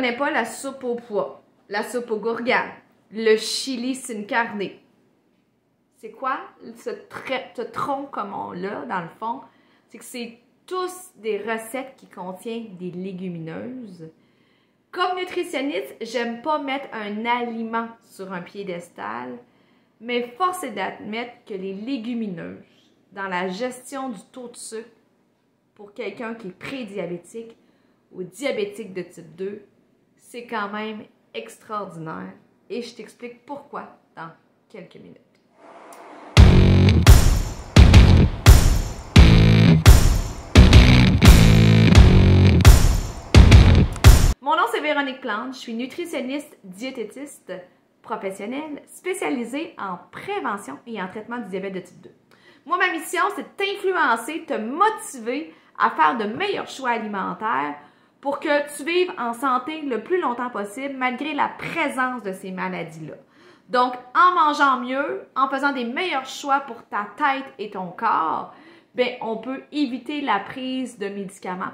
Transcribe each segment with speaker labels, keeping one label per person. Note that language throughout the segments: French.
Speaker 1: connaît pas la soupe aux pois, la soupe aux gourganes, le chili sin carne, c'est quoi ce tronc comme on l'a dans le fond? C'est que c'est tous des recettes qui contiennent des légumineuses. Comme nutritionniste, j'aime pas mettre un aliment sur un piédestal, mais force est d'admettre que les légumineuses, dans la gestion du taux de sucre, pour quelqu'un qui est prédiabétique ou diabétique de type 2, c'est quand même extraordinaire. Et je t'explique pourquoi dans quelques minutes. Mon nom c'est Véronique Plante, je suis nutritionniste diététiste professionnelle spécialisée en prévention et en traitement du diabète de type 2. Moi, ma mission, c'est de t'influencer, te motiver à faire de meilleurs choix alimentaires pour que tu vives en santé le plus longtemps possible malgré la présence de ces maladies-là. Donc, en mangeant mieux, en faisant des meilleurs choix pour ta tête et ton corps, bien, on peut éviter la prise de médicaments.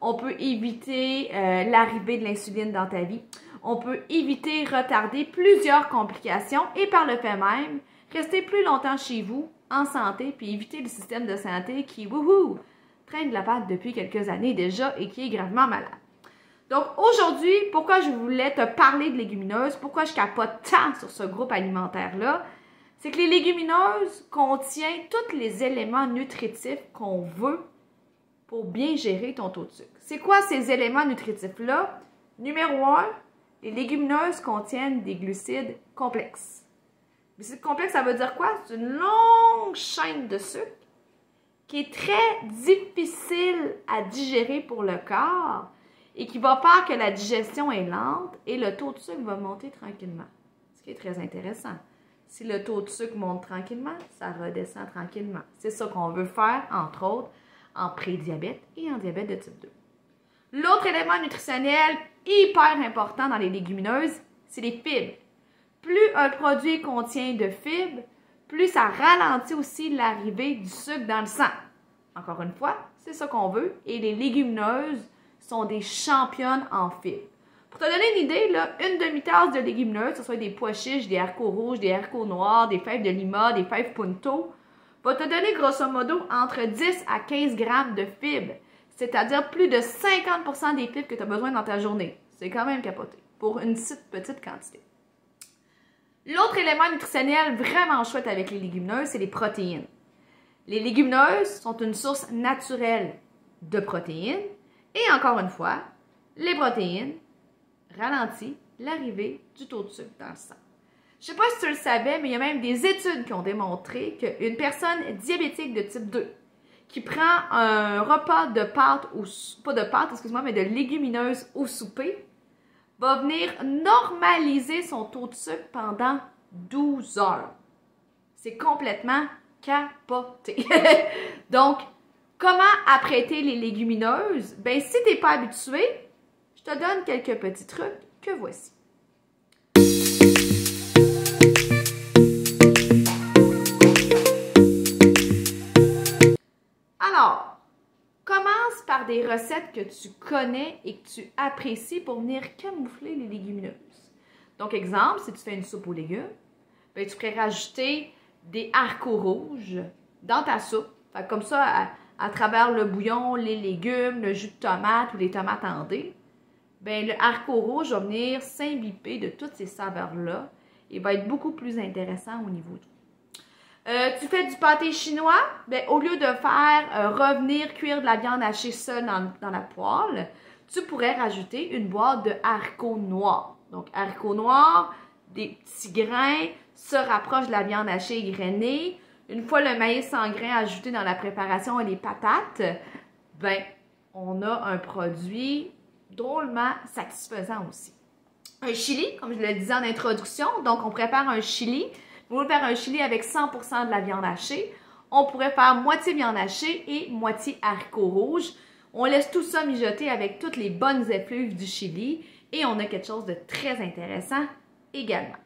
Speaker 1: On peut éviter l'arrivée de l'insuline dans ta vie. On peut éviter, retarder plusieurs complications et par le fait même, rester plus longtemps chez vous, en santé, puis éviter le système de santé qui, wouhou, traîne de la patte depuis quelques années déjà et qui est gravement malade. Donc aujourd'hui, pourquoi je voulais te parler de légumineuses, pourquoi je capote tant sur ce groupe alimentaire-là, c'est que les légumineuses contiennent tous les éléments nutritifs qu'on veut pour bien gérer ton taux de sucre. C'est quoi ces éléments nutritifs-là? Numéro 1, les légumineuses contiennent des glucides complexes. Glucides complexes, ça veut dire quoi? C'est une longue chaîne de sucre qui est très difficile à digérer pour le corps et qui va faire que la digestion est lente et le taux de sucre va monter tranquillement. Ce qui est très intéressant. Si le taux de sucre monte tranquillement, ça redescend tranquillement. C'est ça qu'on veut faire, entre autres, en prédiabète et en diabète de type 2. L'autre élément nutritionnel hyper important dans les légumineuses, c'est les fibres. Plus un produit contient de fibres, plus ça ralentit aussi l'arrivée du sucre dans le sang. Encore une fois, c'est ça qu'on veut et les légumineuses sont des championnes en fibres. Pour te donner une idée, là, une demi-tasse de légumineuses, que ce soit des pois chiches, des haricots rouges, des haricots noirs, des fèves de lima, des fèves punto, va te donner grosso modo entre 10 à 15 grammes de fibres, c'est-à-dire plus de 50% des fibres que tu as besoin dans ta journée. C'est quand même capoté pour une petite quantité. L'autre élément nutritionnel vraiment chouette avec les légumineuses, c'est les protéines. Les légumineuses sont une source naturelle de protéines et encore une fois, les protéines ralentissent l'arrivée du taux de sucre dans le sang. Je ne sais pas si tu le savais, mais il y a même des études qui ont démontré qu'une personne diabétique de type 2 qui prend un repas de pâtes, ou pas de pâtes, excuse-moi, mais de légumineuses au souper, va venir normaliser son taux de sucre pendant 12 heures. C'est complètement capoté. Donc, comment apprêter les légumineuses? Ben, si tu n'es pas habitué, je te donne quelques petits trucs que voici. Alors, commence par des recettes que tu connais et que tu apprécies pour venir camoufler les légumineuses. Donc, exemple, si tu fais une soupe aux légumes, ben, tu pourrais rajouter des haricots rouges dans ta soupe. Fait que comme ça, à travers le bouillon, les légumes, le jus de tomate ou les tomates en dés, ben, le haricot rouge va venir s'imbiber de toutes ces saveurs-là et va être beaucoup plus intéressant au niveau du goût. Tu fais du pâté chinois, ben, au lieu de faire revenir cuire de la viande hachée seule dans la poêle, tu pourrais rajouter une boîte de haricots noirs. Donc, haricots noirs, des petits grains, se rapprochent de la viande hachée grainée. Une fois le maïs en grains ajouté dans la préparation et les patates, ben, on a un produit drôlement satisfaisant aussi. Un chili, comme je le disais en introduction, donc on prépare un chili. Vous voulez faire un chili avec 100% de la viande hachée. On pourrait faire moitié viande hachée et moitié haricots rouges. On laisse tout ça mijoter avec toutes les bonnes effluves du chili et on a quelque chose de très intéressant également.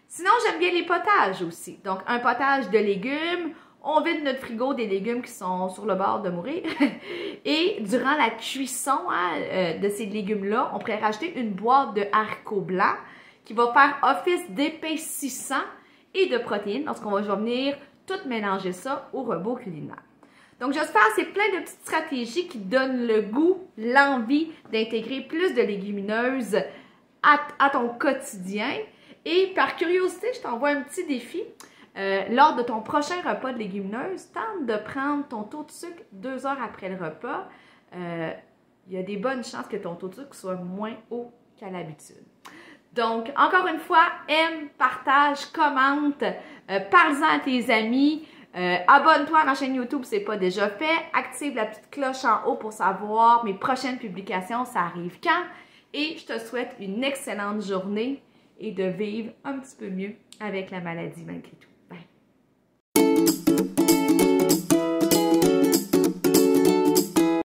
Speaker 1: Sinon, j'aime bien les potages aussi. Donc, un potage de légumes on vide notre frigo des légumes qui sont sur le bord de mourir. Et durant la cuisson de ces légumes-là, on pourrait rajouter une boîte de haricots blancs qui va faire office d'épaississant et de protéines lorsqu'on va venir tout mélanger ça au robot culinaire. Donc, j'espère que c'est plein de petites stratégies qui donnent le goût, l'envie d'intégrer plus de légumineuses à ton quotidien. Et par curiosité, je t'envoie un petit défi. Lors de ton prochain repas de légumineuses, tente de prendre ton taux de sucre 2 heures après le repas. Il y a des bonnes chances que ton taux de sucre soit moins haut qu'à l'habitude. Donc, encore une fois, aime, partage, commente, parle-en à tes amis. Abonne-toi à ma chaîne YouTube si ce n'est pas déjà fait. Active la petite cloche en haut pour savoir mes prochaines publications, ça arrive quand. Et je te souhaite une excellente journée et de vivre un petit peu mieux avec la maladie malgré tout.